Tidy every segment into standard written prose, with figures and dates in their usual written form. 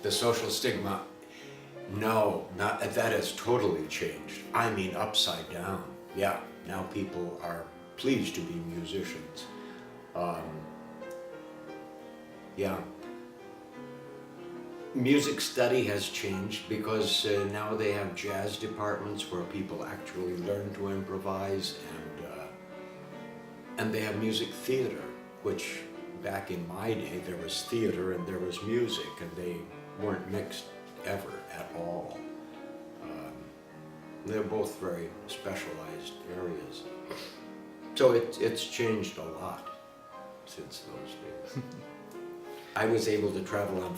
The social stigma, no, not, that has totally changed. I mean, upside down. Yeah, now people are pleased to be musicians. Yeah. Music study has changed because now they have jazz departments where people actually learn to improvise, and they have music theater, which back in my day there was theater and there was music, and they weren't mixed ever at all. They're both very specialized areas. So it's changed a lot since those days. I was able to travel on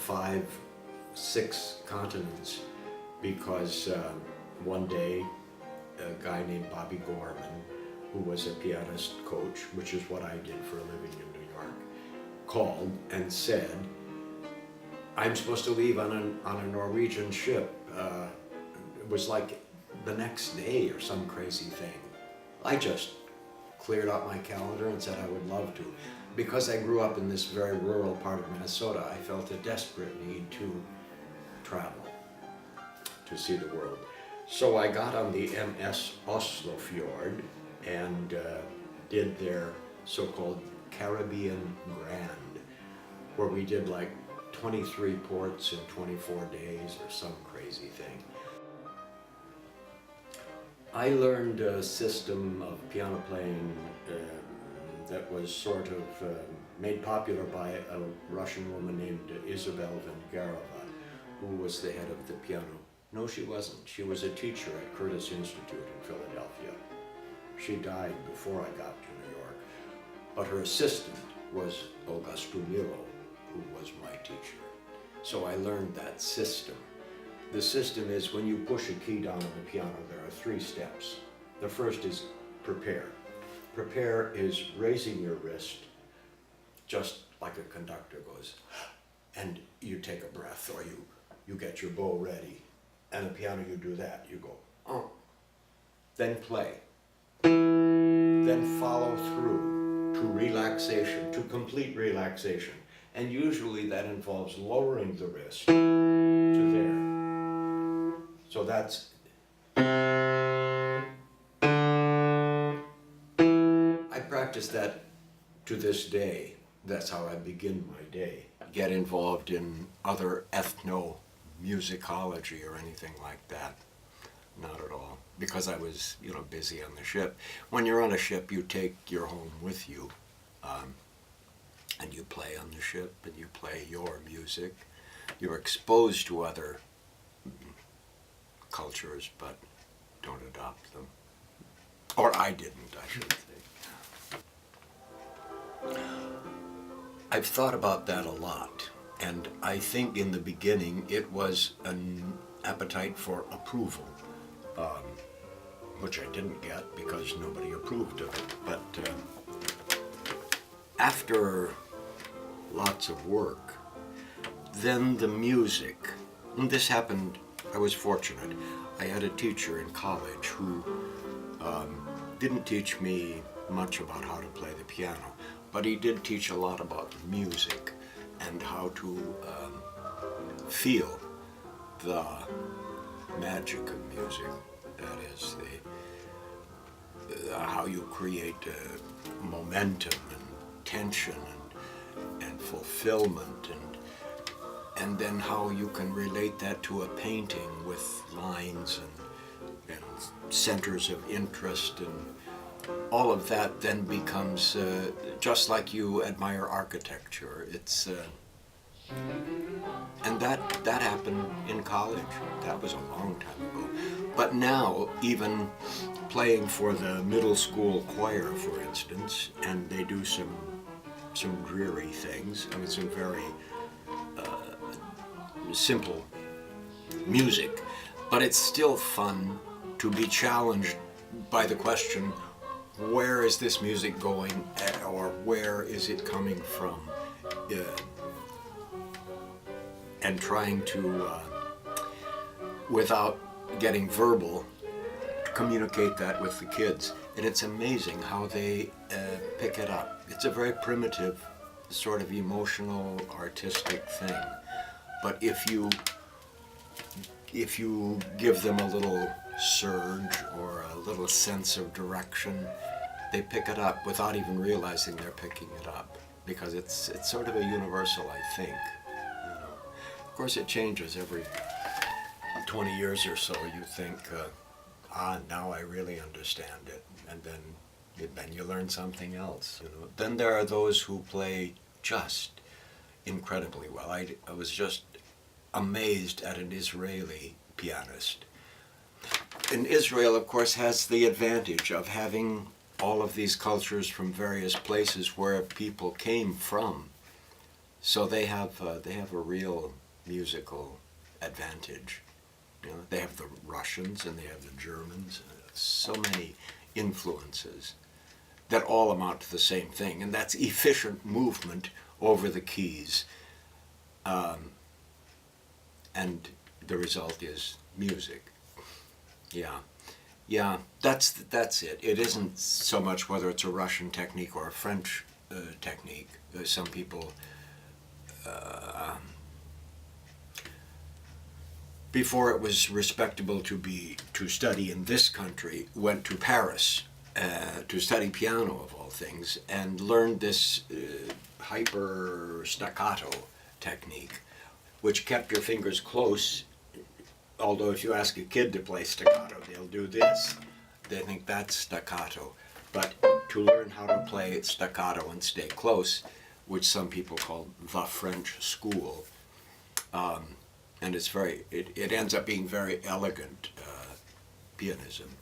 6 continents because one day a guy named Bobby Gorman, who was a pianist coach, which is what I did for a living in New York, called and said, I'm supposed to leave on a Norwegian ship. It was like the next day or some crazy thing. I just cleared out my calendar and said I would love to. Because I grew up in this very rural part of Minnesota, I felt a desperate need to travel, to see the world. So I got on the MS Oslofjord and did their so-called Caribbean Grand, where we did like 23 ports in 24 days or some crazy thing. I learned a system of piano playing that was sort of made popular by a Russian woman named Isabel Vengerova, who was the head of the piano. No, she wasn't. She was a teacher at Curtis Institute in Philadelphia. She died before I got to New York, but her assistant was Olga Stumilo, who was my teacher. So I learned that system. The system is when you push a key down on the piano, there are 3 steps. The first is prepare. Prepare is raising your wrist, just like a conductor goes, and you take a breath, or you get your bow ready. And the piano, you do that, you go, oh. Then play. Then follow through to relaxation, to complete relaxation. And usually that involves lowering the wrist to there. So that's, I practice that to this day. That's how I begin my day. Get involved in other ethnomusicology or anything like that. Not at all, because I was, busy on the ship. When you're on a ship, you take your home with you, and you play on the ship, and you play your music. You're exposed to other cultures, but don't adopt them. Or I didn't, I should say. I've thought about that a lot, and I think in the beginning it was an appetite for approval, which I didn't get because nobody approved of it. But after lots of work, then the music, and this happened, I was fortunate. I had a teacher in college who didn't teach me much about how to play the piano, but he did teach a lot about music and how to feel the magic of music. That is, how you create momentum and tension and fulfillment, and then how you can relate that to a painting with lines and centers of interest, and all of that then becomes just like you admire architecture. It's and that happened in college. That was a long time ago. But now, even playing for the middle school choir, for instance, and they do some dreary things. I mean, some very simple music, but it's still fun to be challenged by the question, where is this music going, or where is it coming from? And trying to, without getting verbal, communicate that with the kids. And it's amazing how they pick it up. It's a very primitive, sort of emotional, artistic thing. but if you give them a little surge or a little sense of direction, they pick it up without even realizing they're picking it up, because it's sort of a universal, I think. You know. Of course, it changes every 20 years or so. You think, now I really understand it, and then you learn something else. You know. Then there are those who play just incredibly well. I was just amazed at an Israeli pianist. And Israel, of course, has the advantage of having all of these cultures from various places where people came from. So they have a real musical advantage. You know, they have the Russians and they have the Germans. So many influences that all amount to the same thing, and that's efficient movement over the keys. And the result is music. Yeah, that's it. It isn't so much whether it's a Russian technique or a French technique. Some people, before it was respectable to study in this country, went to Paris to study piano of all things, and learned this hyper staccato technique, which kept your fingers close. Although if you ask a kid to play staccato, they'll do this. They think that's staccato. But to learn how to play staccato and stay close, which some people call the French school, and it ends up being very elegant pianism.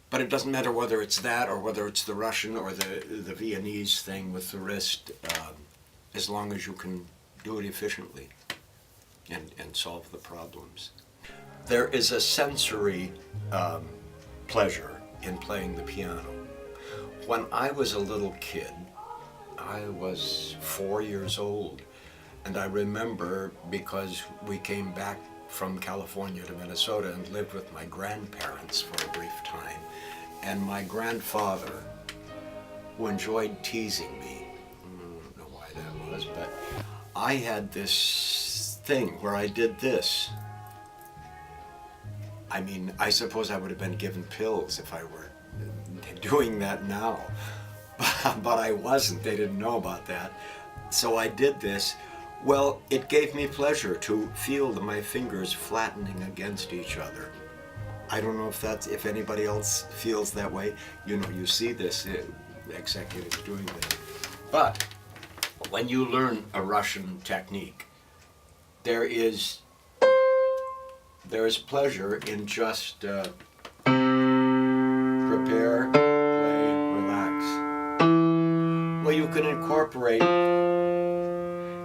But it doesn't matter whether it's that or whether it's the Russian or the Viennese thing with the wrist, as long as you can do it efficiently and solve the problems. There is a sensory pleasure in playing the piano. When I was a little kid, I was 4 years old, and I remember, because we came back from California to Minnesota and lived with my grandparents for a brief time, and my grandfather, who enjoyed teasing me, I don't know why that was, but I had this thing where I did this. I mean, I suppose I would have been given pills if I were doing that now, but I wasn't. They didn't know about that. So I did this. Well, it gave me pleasure to feel my fingers flattening against each other. I don't know if anybody else feels that way. You know, you see this, executives doing this. But when you learn a Russian technique, there is pleasure in just prepare, play, relax. Well, you can incorporate.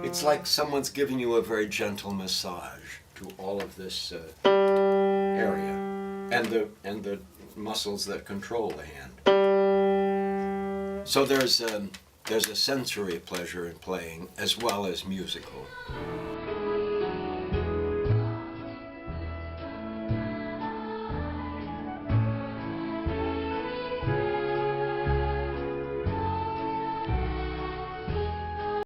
It's like someone's giving you a very gentle massage to all of this area and the muscles that control the hand. So there's a sensory pleasure in playing as well as musical.